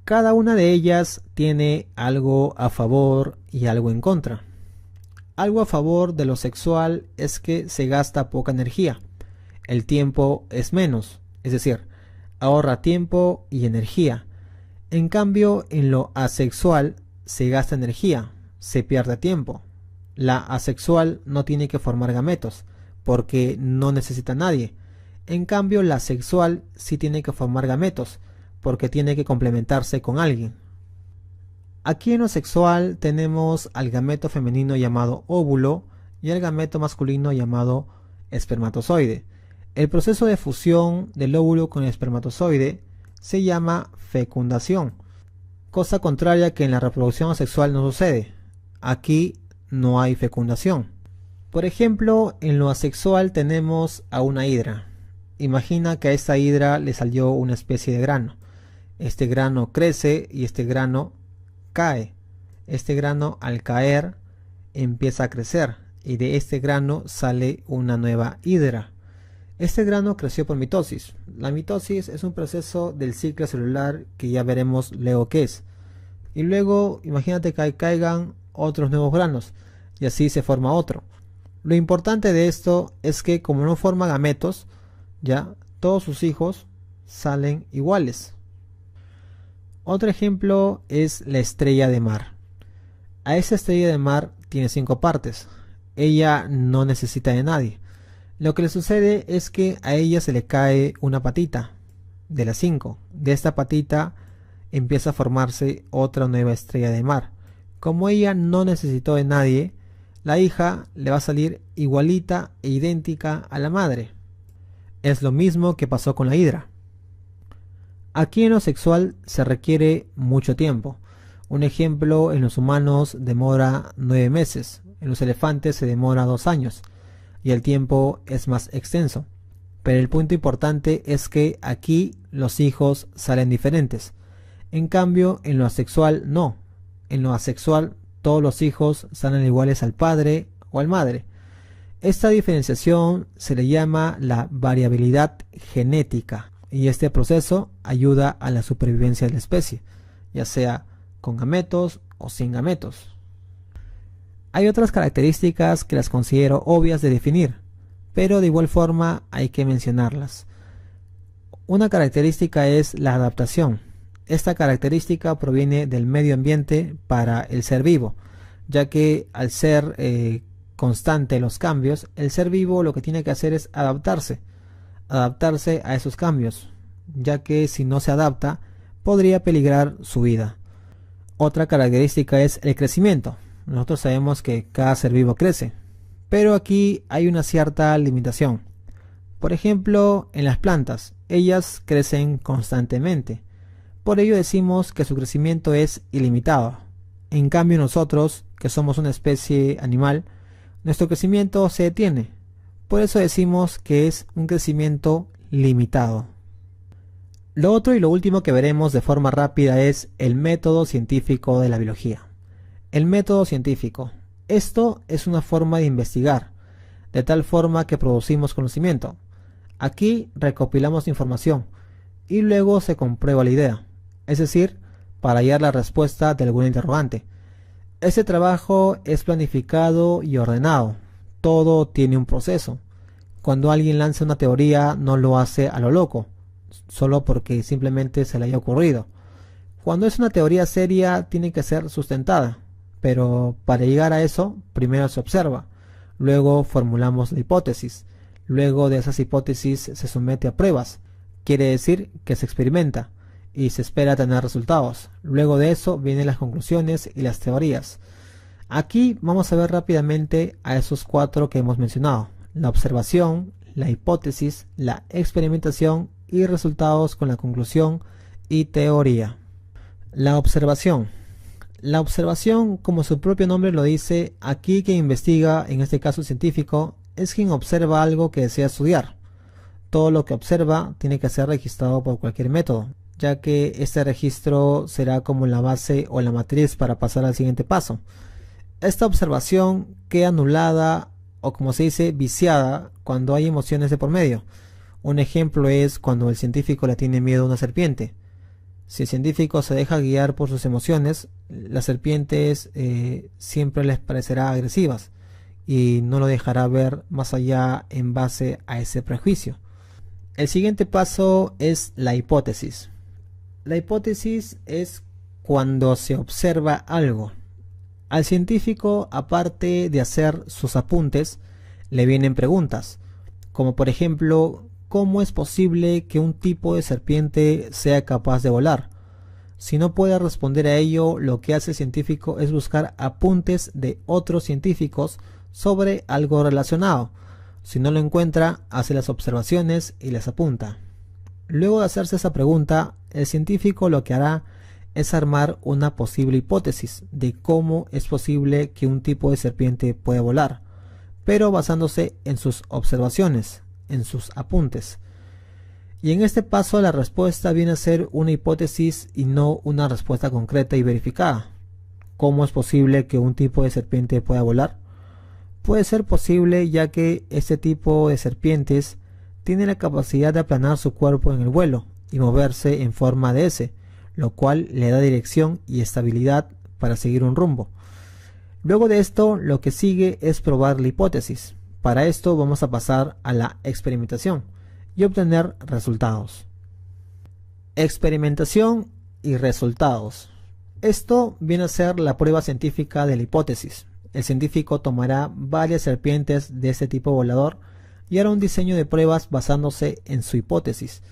Cada una de ellas tiene algo a favor y algo en contra. Algo a favor de lo sexual es que se gasta poca energía, el tiempo es menos, es decir, ahorra tiempo y energía. En cambio, en lo asexual se gasta energía, se pierde tiempo. La asexual no tiene que formar gametos, porque no necesita a nadie. En cambio, la sexual sí tiene que formar gametos, porque tiene que complementarse con alguien. Aquí en lo sexual tenemos al gameto femenino llamado óvulo y al gameto masculino llamado espermatozoide. El proceso de fusión del óvulo con el espermatozoide se llama fecundación, cosa contraria que en la reproducción asexual no sucede. Aquí no hay fecundación. Por ejemplo, en lo asexual tenemos a una hidra. Imagina que a esta hidra le salió una especie de grano. Este grano crece y este grano cae. Este grano al caer empieza a crecer y de este grano sale una nueva hidra. Este grano creció por mitosis. La mitosis es un proceso del ciclo celular que ya veremos luego qué es. Y luego imagínate que caigan otros nuevos granos y así se forma otro. Lo importante de esto es que como no forma gametos, ya todos sus hijos salen iguales. Otro ejemplo es la estrella de mar. A esa estrella de mar tiene 5 partes. Ella no necesita de nadie. Lo que le sucede es que a ella se le cae una patita de las 5. De esta patita empieza a formarse otra nueva estrella de mar. Como ella no necesitó de nadie, la hija le va a salir igualita e idéntica a la madre. Es lo mismo que pasó con la hidra. Aquí en lo sexual se requiere mucho tiempo. Un ejemplo, en los humanos demora 9 meses, en los elefantes se demora 2 años y el tiempo es más extenso. Pero el punto importante es que aquí los hijos salen diferentes. En cambio, en lo asexual no. En lo asexual todos los hijos salen iguales al padre o al madre. Esta diferenciación se le llama la variabilidad genética y este proceso ayuda a la supervivencia de la especie, ya sea con gametos o sin gametos. Hay otras características que las considero obvias de definir, pero de igual forma hay que mencionarlas. Una característica es la adaptación. Esta característica proviene del medio ambiente para el ser vivo, ya que al ser constante los cambios, el ser vivo lo que tiene que hacer es adaptarse a esos cambios, ya que si no se adapta podría peligrar su vida. Otra característica es el crecimiento. Nosotros sabemos que cada ser vivo crece, pero aquí hay una cierta limitación. Por ejemplo, en las plantas, ellas crecen constantemente. Por ello decimos que su crecimiento es ilimitado. En cambio nosotros, que somos una especie animal, nuestro crecimiento se detiene. Por eso decimos que es un crecimiento limitado. Lo otro y lo último que veremos de forma rápida es el método científico de la biología. El método científico. Esto es una forma de investigar, de tal forma que producimos conocimiento. Aquí recopilamos información y luego se comprueba la idea, es decir, para hallar la respuesta de algún interrogante. Este trabajo es planificado y ordenado. Todo tiene un proceso. Cuando alguien lanza una teoría no lo hace a lo loco, solo porque simplemente se le haya ocurrido. Cuando es una teoría seria tiene que ser sustentada, pero para llegar a eso primero se observa, luego formulamos la hipótesis, luego de esas hipótesis se somete a pruebas, quiere decir que se experimenta y se espera tener resultados. Luego de eso vienen las conclusiones y las teorías. Aquí vamos a ver rápidamente a esos 4 que hemos mencionado: la observación, la hipótesis, la experimentación y resultados con la conclusión y teoría. La observación. La observación, como su propio nombre lo dice, aquí quien investiga, en este caso el científico, es quien observa algo que desea estudiar. Todo lo que observa tiene que ser registrado por cualquier método, ya que este registro será como la base o la matriz para pasar al siguiente paso. Esta observación queda anulada o, como se dice, viciada cuando hay emociones de por medio. Un ejemplo es cuando el científico le tiene miedo a una serpiente. Si el científico se deja guiar por sus emociones, las serpientes siempre les parecerá agresivas y no lo dejará ver más allá en base a ese prejuicio. El siguiente paso es la hipótesis. La hipótesis es cuando se observa algo. Al científico, aparte de hacer sus apuntes, le vienen preguntas, como por ejemplo, ¿cómo es posible que un tipo de serpiente sea capaz de volar? Si no puede responder a ello, lo que hace el científico es buscar apuntes de otros científicos sobre algo relacionado. Si no lo encuentra, hace las observaciones y las apunta. Luego de hacerse esa pregunta, el científico lo que hará es armar una posible hipótesis de cómo es posible que un tipo de serpiente pueda volar, pero basándose en sus observaciones, en sus apuntes. Y en este paso la respuesta viene a ser una hipótesis y no una respuesta concreta y verificada. ¿Cómo es posible que un tipo de serpiente pueda volar? Puede ser posible ya que este tipo de serpientes tiene la capacidad de aplanar su cuerpo en el vuelo y moverse en forma de S, lo cual le da dirección y estabilidad para seguir un rumbo. Luego de esto, lo que sigue es probar la hipótesis. Para esto vamos a pasar a la experimentación y obtener resultados. Experimentación y resultados. Esto viene a ser la prueba científica de la hipótesis. El científico tomará varias serpientes de este tipo volador y hará un diseño de pruebas basándose en su hipótesis.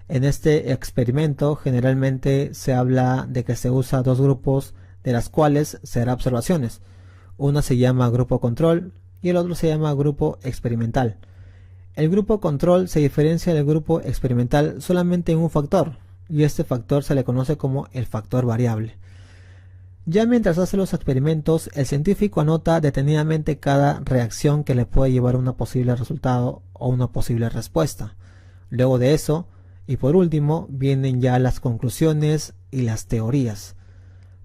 En este experimento generalmente se habla de que se usa dos grupos de las cuales se hará observaciones. Uno se llama grupo control y el otro se llama grupo experimental. El grupo control se diferencia del grupo experimental solamente en un factor, y este factor se le conoce como el factor variable. Ya mientras hace los experimentos, el científico anota detenidamente cada reacción que le puede llevar a un posible resultado o una posible respuesta. Luego de eso, y por último, vienen ya las conclusiones y las teorías.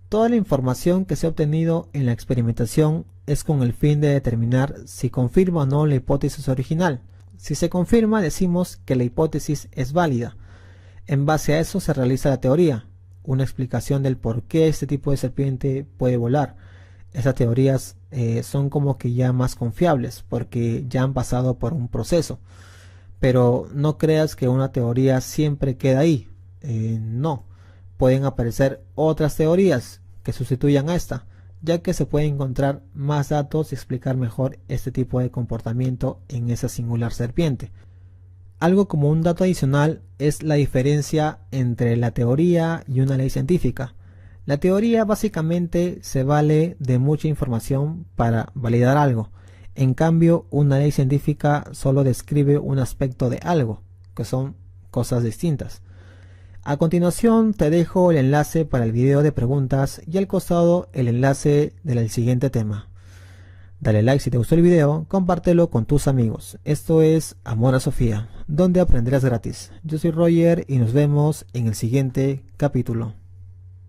Toda la información que se ha obtenido en la experimentación es con el fin de determinar si confirma o no la hipótesis original. Si se confirma, decimos que la hipótesis es válida. En base a eso se realiza la teoría, una explicación del por qué este tipo de serpiente puede volar. Esas teorías son como que ya más confiables porque ya han pasado por un proceso. Pero no creas que una teoría siempre queda ahí. No, pueden aparecer otras teorías que sustituyan a esta, ya que se puede encontrar más datos y explicar mejor este tipo de comportamiento en esa singular serpiente. Algo como un dato adicional es la diferencia entre la teoría y una ley científica. La teoría básicamente se vale de mucha información para validar algo. En cambio, una ley científica solo describe un aspecto de algo, que son cosas distintas. A continuación te dejo el enlace para el video de preguntas y al costado el enlace del siguiente tema. Dale like si te gustó el video, compártelo con tus amigos. Esto es Amor a Sofía, donde aprenderás gratis. Yo soy Roger y nos vemos en el siguiente capítulo.